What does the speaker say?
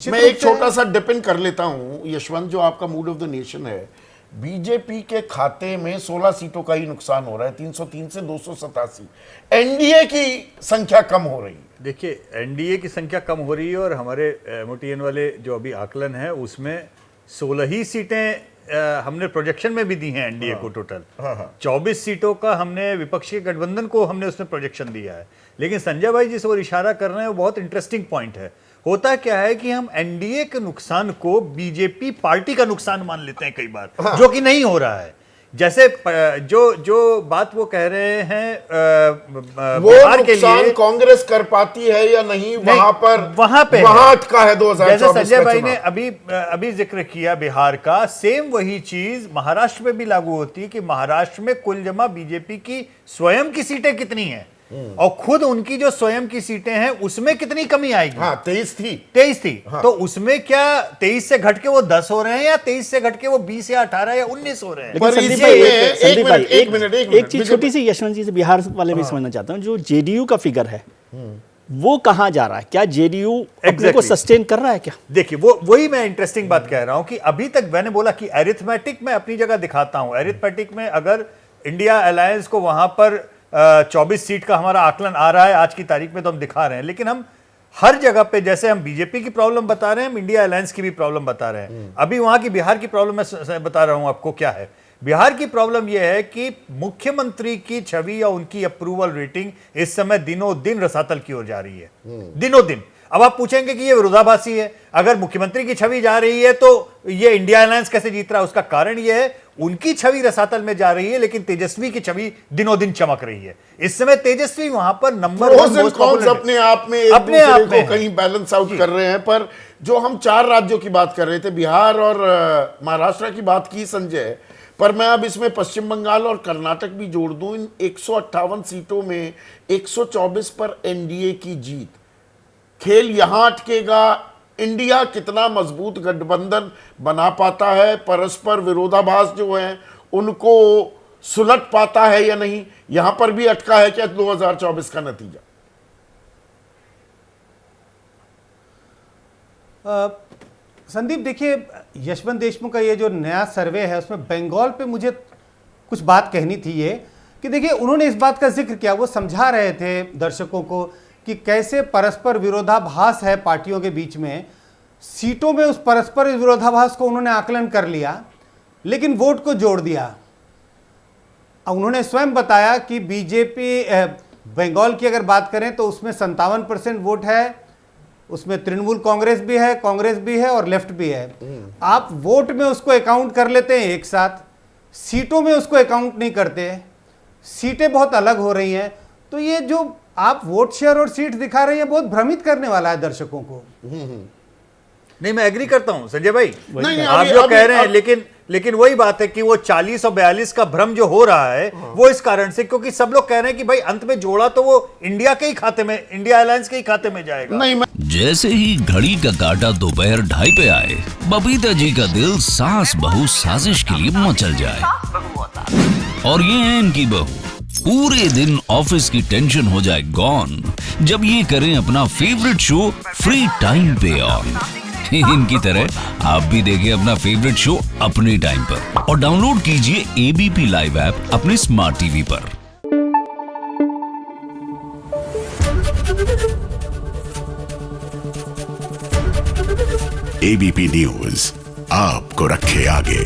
मैं एक छोटा सा डिपेंड कर लेता हूं यशवंत, जो आपका मूड ऑफ द नेशन है, बीजेपी के खाते में 16 सीटों का ही नुकसान हो रहा है, 303 से 287। एनडीए की संख्या कम हो रही है। देखिए, एनडीए की संख्या कम हो रही है और हमारे एमओटीएन वाले जो अभी आकलन है उसमें 16 ही सीटें हमने प्रोजेक्शन में भी दी हैं एनडीए को टोटल। 24 सीटों का हमने विपक्ष के गठबंधन को हमने उसमें प्रोजेक्शन दिया है। लेकिन संजय भाई जिस ओर इशारा कर रहे हैं वो बहुत इंटरेस्टिंग पॉइंट है। होता क्या है कि हम एनडीए के नुकसान को बीजेपी पार्टी का नुकसान मान लेते हैं कई बार, जो कि नहीं हो रहा है। जैसे जो बात वो कह रहे हैं वो नुकसान कांग्रेस कर पाती है या नहीं, वहां पे अटका है 2024। जैसे संजय भाई ने अभी जिक्र किया बिहार का, सेम वही चीज महाराष्ट्र में भी लागू होती है कि महाराष्ट्र में कुल जमा बीजेपी की स्वयं की सीटें कितनी हैं और खुद उनकी जो स्वयं की सीटें हैं उसमें कितनी कमी आएगी। 23 थी। तो उसमें क्या 23 से घट के वो 10 हो रहे हैं या 23 से घट के वो 20 या 18 या 19 हो रहे हैं? एक चीज छोटी सी यशवंत जी से बिहार वाले भी समझना चाहता हूँ, जो जेडीयू का फिगर है वो कहां जा रहा है? क्या जेडीयू अपने को सस्टेन कर रहा है क्या? देखिए, वही मैं इंटरेस्टिंग बात कह रहा हूं कि अभी तक मैंने बोला कि अरिथमेटिक में अपनी जगह दिखाता हूं। अरिथमेटिक में अगर इंडिया अलायंस को वहां पर 24 सीट का हमारा आकलन आ रहा है आज की तारीख में, तो हम दिखा रहे हैं। लेकिन हम हर जगह पे, जैसे हम बीजेपी की प्रॉब्लम बता रहे हैं, हम इंडिया अलायंस की भी प्रॉब्लम बता रहे हैं। अभी वहां की बिहार की प्रॉब्लम मैं बता रहा हूं आपको क्या है। बिहार की प्रॉब्लम यह है कि मुख्यमंत्री की छवि या उनकी अप्रूवल रेटिंग इस समय दिनों दिन रसातल की ओर जा रही है, दिनों दिन। अब आप पूछेंगे कि ये विरोधाभासी है, अगर मुख्यमंत्री की छवि जा रही है तो ये इंडिया अलायंस कैसे जीत रहा है? उसका कारण यह है उनकी छवि रसातल में जा रही है, लेकिन तेजस्वी की छवि दिनों दिन चमक रही है। इस समय तेजस्वी वहां पर नंबर अपने आप में कहीं बैलेंस आउट कर रहे हैं। पर जो हम 4 राज्यों की बात कर रहे थे, बिहार और महाराष्ट्र की बात की संजय, पर मैं अब इसमें पश्चिम बंगाल और कर्नाटक भी जोड़ दूं। इन 158 सीटों में 124 पर एनडीए की जीत। खेल यहां अटकेगा, इंडिया कितना मजबूत गठबंधन बना पाता है, परस्पर विरोधाभास जो है उनको सुलट पाता है या नहीं, यहां पर भी अटका है क्या 2024 का नतीजा? संदीप, देखिए, यशवंत देशमुख का ये जो नया सर्वे है उसमें बंगाल पे मुझे कुछ बात कहनी थी। ये कि देखिए, उन्होंने इस बात का जिक्र किया, वो समझा रहे थे दर्शकों को कि कैसे परस्पर विरोधाभास है पार्टियों के बीच में। सीटों में उस परस्पर विरोधाभास को उन्होंने आकलन कर लिया, लेकिन वोट को जोड़ दिया। उन्होंने स्वयं बताया कि बीजेपी बंगाल की अगर बात करें तो उसमें 57% वोट है, उसमें तृणमूल कांग्रेस भी है और लेफ्ट भी है। आप वोट में उसको अकाउंट कर लेते हैं एक साथ, सीटों में उसको अकाउंट नहीं करते, सीटें बहुत अलग हो रही हैं। तो ये जो आप वोट शेयर और सीट दिखा रहे हैं बहुत भ्रमित करने वाला है दर्शकों को। नहीं, मैं एग्री करता हूं संजय भाई, आप जो कह रहे हैं, लेकिन वही बात है कि वो 40 और 42 का भ्रम जो हो रहा है वो इस कारण से, क्योंकि सब लोग कह रहे हैं कि भाई अंत में जोड़ा तो वो इंडिया के ही खाते में, इंडिया अलायंस के ही खाते में जाएगा। जैसे ही घड़ी का काटा दोपहर 2:30 पे आए, बबीता जी का दिल सास बहू साजिश के लिए मचल जाए। और ये है इनकी बहू, पूरे दिन ऑफिस की टेंशन हो जाए गॉन जब ये करें अपना फेवरेट शो फ्री टाइम पे ऑन। इनकी तरह आप भी देखें अपना फेवरेट शो अपने टाइम पर और डाउनलोड कीजिए एबीपी लाइव ऐप अपने स्मार्ट टीवी पर। एबीपी न्यूज आपको रखे आगे।